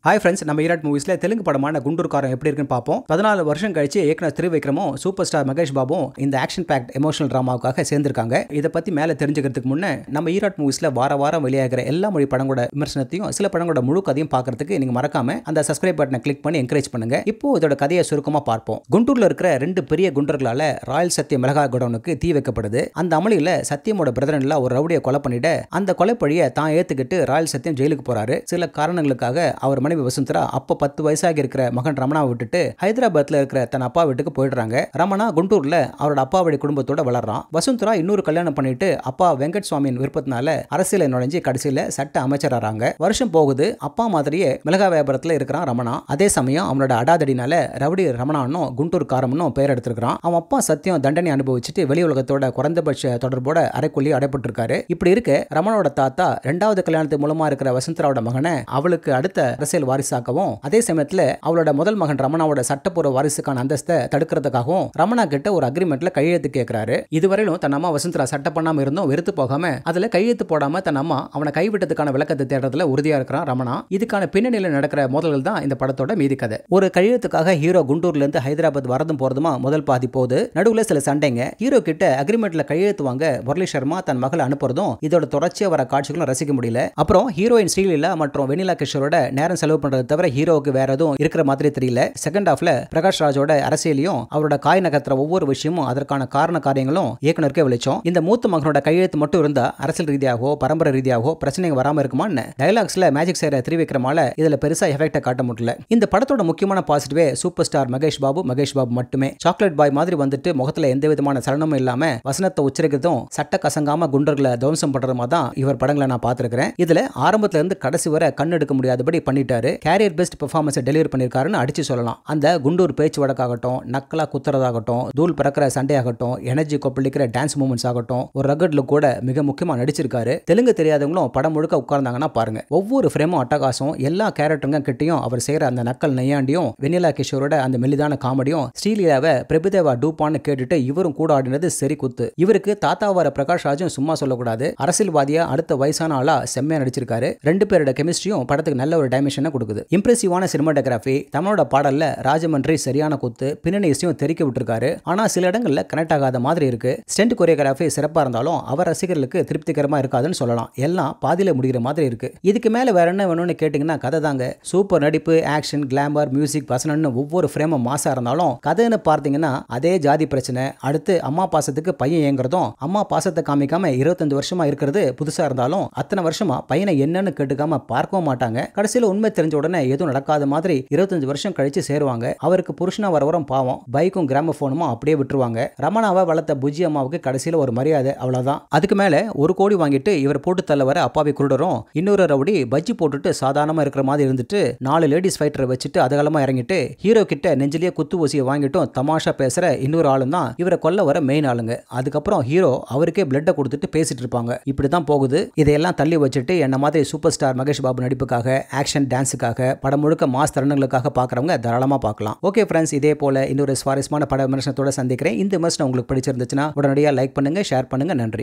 Hi friends, நம்ம ஈராட் மூவிஸ்ல தெலுங்கு படமான குண்டூர்காரன் எப்படி இருக்குன்னு பார்ப்போம். 14 வருஷம் கழிச்சு இயக்குனர் திருவிக்ரமும் சூப்பர் ஸ்டார் மகேஷ் பாபுவும் இந்த ஆக்ஷன் பேக்ட் எமோஷனல் டிராமாவுக்காக சேர்ந்திருக்காங்க. இதை பத்தி மேல தெரிஞ்சுக்கிறதுக்கு முன்ன நம்ம ஈராட் மூவிஸ்ல வாரம் வெளியாகிற எல்லா மொழி படங்களோட விமர்சனத்தையும் சில படங்களோட முழு கதையும் பார்க்கறதுக்கு நீங்க மறக்காம அந்த சப்ஸ்கிரைப் பட்டனை கிளிக் பண்ணி என்கரேஜ் பண்ணுங்க. இப்போ இதோட கதையை சுருக்கமா பார்ப்போம். குண்டூர்ல இருக்கிற 2 பெரிய குண்டர்களால ராயல் சத்தியம் மிளகா குடோனுக்கு தீ வைக்கப்படுது. அந்த அமளியில சத்தியமோட பிரதரன்ல ஒரு ரவுடியை கொலை பண்ணிட்டு அந்த கொலைப்பழியை தான் ஏத்துக்கிட்டு ராயல் சத்தியம் ஜெயிலுக்கு போறாரு. சில காரணங்களுக்காக அவர் மனைவி வசுந்தரா 10 வயசாகி இருக்கிற மகன் ரமணா விட்டுட்டு ஹைதராபாத்ல இருக்கிற தன் அப்பா வீட்டுக்கு போயிடுறாங்க. ரமணா குண்டூர்ல அவரோட அப்பா வழி குடும்பத்தோட வளர்றான். வசுந்தரா இன்னொரு கல்யாணம் பண்ணிட்டு அப்பா வெங்கட் சுவாமியின் விருப்பத்தினால அரசியல நுழைஞ்சு கடைசியில சட்ட அமைச்சராறாங்க. வருஷம் போகுது. அப்பா மாதிரியே மிளகா வியாபாரத்துல இருக்கிறான் ரமணா. அதே சமயம் அவனோட அடாதடினால ரவுடி ரமணானும் குண்டூர் காரம்னும் பெயர் எடுத்திருக்கான். அவன் அப்பா சத்தியம் தண்டனை அனுபவிச்சுட்டு வெளி உலகத்தோட குறைந்தபட்ச தொடர்போட அறைக்குள்ளி அடைப்பட்டிருக்காரு. இப்படி இருக்க ரமணோட தாத்தா 2வது கல்யாணத்து மூலமா இருக்கிற வசுந்தராவோட மகனை அவளுக்கு அடுத்த அரசியல் வாரிசாக்கவும் அதே சமயத்துல அவளோட முதல் மகன் ரமணாவோட சட்டப்பூர்வ வாரிசுக்கான அந்தஸ்தை தடுக்கிறதுக்காகவும் ரமணா கிட்ட ஒரு அக்ரிமெண்ட்ல கையெழுத்து கேட்கிறாரு. இதுவரையிலும் தன் அம்மா வசுந்தரா சட்ட பண்ணாம இருந்தும் வெறுத்து போகாம அதுல கையெழுத்து போடாம தன் அம்மா அவனை கைவிட்டதுக்கான விளக்கத்தை தேடுறதுல உறுதியா இருக்கிறான் ரமணா. இதுக்கான பின்னணியில நடக்கிற மோதல்கள் தான் இந்த படத்தோட மீதி கதை. ஒரு கையெழுத்துக்காக ஹீரோ குண்டூர்ல இருந்து ஹைதராபாத் வரதும் போறதுமா முதல் பாதி போகுது. நடுவுல சில சண்டைங்க. ஹீரோ கிட்ட அக்ரிமெண்ட்ல கையெழுத்து வாங்க முரளி சர்மா தன் மகளை அனுப்புறதும் இதோட தொடர்ச்சியா வர காட்சிகளும் ரசிக்க முடியல. அப்புறம் ஹீரோயின் ஸ்ரீலீலா மற்றும் வெனிலா கிஷோரோட நேரம் செலவு பண்றதை தவிர ஹீரோவுக்கு வேற எதுவும் இருக்கிற மாதிரி தெரியல. செகண்ட் ஹாஃப்ல பிரகாஷ் ராஜோட அரசியலையும் அவரோட காய் நகர்த்துற ஒவ்வொரு விஷயமும் அதற்கான காரண காரியங்களும் இயக்குனருக்கே வெளிச்சம். இந்த மூத்த மகனோட கையெழுத்து மட்டும் இருந்தா அரசியல் ரீதியாகவோ பரம்பரை ரீதியாகவோ பிரச்சனைங்க வராம இருக்குமான்னு டயலாக்ஸ்ல மேஜிக் செய்யற திருவிக்ரமால இதுல பெருசா எஃபெக்ட காட்ட முடியல. இந்த படத்தோட முக்கியமான பாசிட்டிவே சூப்பர் ஸ்டார் மகேஷ் பாபு மட்டுமே. சாக்லேட் பாய் மாதிரி வந்துட்டு முகத்துல எந்த விதமான சலனமும் இல்லாம வசனத்தை உச்சரிக்கிறதும் சட்ட கசங்காம குண்டர்களை தவம்சம் பண்றதுமா தான் இவர் படங்களை நான் பார்த்திருக்கிறேன். இதுல ஆரம்பத்துல இருந்து கடைசி வரை கண்ணெடுக்க முடியாதபடி பண்ணிட்டாரு. கேரியர் பெஸ்ட் பெர்ஃபார்மன்ஸ் டெலிவரி பண்ணிருக்காருன்னு அடிச்சு சொல்லலாம். அந்த குண்டூர் பேச்சு வழக்காகட்டும், நக்கலா குத்துறதாகட்டும், தூள் பறக்கிற சண்டையாகட்டும், எனர்ஜி கொப்பளிக்கிற டான்ஸ் மூமெண்ட்ஸ் ஆகட்டும், ஒரு ரகட்ல கூட மிக முக்கியமா நடிச்சிருக்காரு. தெலுங்கு தெரியாதவங்களும் படம் முழுக்க உட்கார்ந்தாங்கன்னா பாருங்க. ஒவ்வொரு ஃப்ரேமும் அட்டகாசம். எல்லா கேரக்டருங்க கிட்டையும் அவர் செய்யற அந்த நக்கல் நையாண்டியும் வெனிலா கிஷோரோட அந்த மெல்லிதான காமெடியும் ஸ்ரீலீலாவை பிரபுதேவா டூப்பான்னு கேட்டுட்டு இவரும் கூட ஆடினது சரி குத்து. இவருக்கு தாத்தா வர பிரகாஷ் ராஜும் சும்மா சொல்லக்கூடாது. அரசியல்வாதியா அடுத்த வயசான ஆளா செம்மையா நடிச்சிருக்காரு. 2 பேரோட கெமிஸ்ட்ரியும் படத்துக்கு நல்ல ஒரு டைமென்ஷனை கொடுக்குது. இம்ப்ரெசிவான சினிமாட்டோகிராஃபி. தமிழோட பாடல்ல ராஜமன்றி சரியான குத்து. பின்னணி இசையும் தெரிக்க விட்டுருக்காரு. ஆனா சில இடங்கள்ல கனெக்ட் ஆகாத மாதிரி இருக்கு. ஸ்டென்ட் கொரியோகிராஃபி சிறப்பா இருந்தாலும் அவர் ரசிகர்களுக்கு திருப்திகரமா இருக்காதுன்னு சொல்லலாம். எல்லாம் பாதியில முடிகிற மாதிரி இருக்கு. இதுக்கு மேல வேற என்ன வேணும்னு கேட்டீங்கன்னா கதை தாங்க. சூப்பர் நடிப்பு, ஆக்ஷன், கிளாமர், மியூசிக், வசனம்னு ஒவ்வொரு ஃப்ரேமும் மாசா இருந்தாலும் கதைன்னு பார்த்தீங்கன்னா அதே ஜாதி பிரச்சனை. அடுத்து அம்மா பாசத்துக்கு பையன் ஏங்குறதும், அம்மா பாசத்தை காமிக்காம 25 வருஷமா இருக்கிறது புதுசா இருந்தாலும் அத்தனை வருஷமா பையனை என்னன்னு கேட்டுக்காம பார்க்கவும் மாட்டாங்க. கடைசியில உண்மை தெரிஞ்ச உடனே எதுவும் நடக்காத மாதிரி 25 வருஷம் கழிச்சு சேருவாங்க. அவருக்கு புருஷனா வரவரும் பாவம். பைக்கும் கிராமபோனும் அப்படியே விட்டுருவாங்க. ரமணாவை வளர்த்த புஜி அம்மாவுக்கு கடைசியில ஒரு மரியாதை, அவ்வளவுதான். அதுக்கு மேல 1 கோடி வாங்கிட்டு இவர் போட்டு தள்ள வர அப்பாவி குருடரும் இன்னொரு ரவுடி பஜ்ஜி போட்டுட்டு சாதாரணமா இருக்கிற மாதிரி இருந்துட்டு 4 லேடிஸ் ஃபைட்டரை வச்சுட்டு அதகலமா இறங்கிட்டு ஹீரோ கிட்ட நெஞ்சிலேயே குத்து ஊசியை வாங்கிட்டும் தமாஷா பேசுற இன்னொரு ஆளும் தான் இவரை கொல்ல வர மெயின் ஆளுங்க. அதுக்கப்புறம் ஹீரோ அவருக்கே பிளட்டை கொடுத்துட்டு பேசிட்டு இருப்பாங்க. இப்படிதான் போகுது. இதையெல்லாம் தள்ளி வச்சுட்டு என்ன மாதிரி சூப்பர் ஸ்டார் மகேஷ் பாபு நடிப்புக்காக, ஆக்ஷன் டான்ஸுக்காக, படம் முழுக்க மாஸ் தருணங்களுக்காக பார்க்குறவங்க தாராளமாக பார்க்கலாம். ஓகே ஃப்ரெண்ட்ஸ், இதே போல இன்னொரு சுவாரஸ்யமான பட விமர்சனத்தோட சந்திக்கிறேன். இந்த விமர்சனம் உங்களுக்கு பிடிச்சிருந்துச்சுன்னா உடனடியாக லைக் பண்ணுங்க, ஷேர் பண்ணுங்க. நன்றி.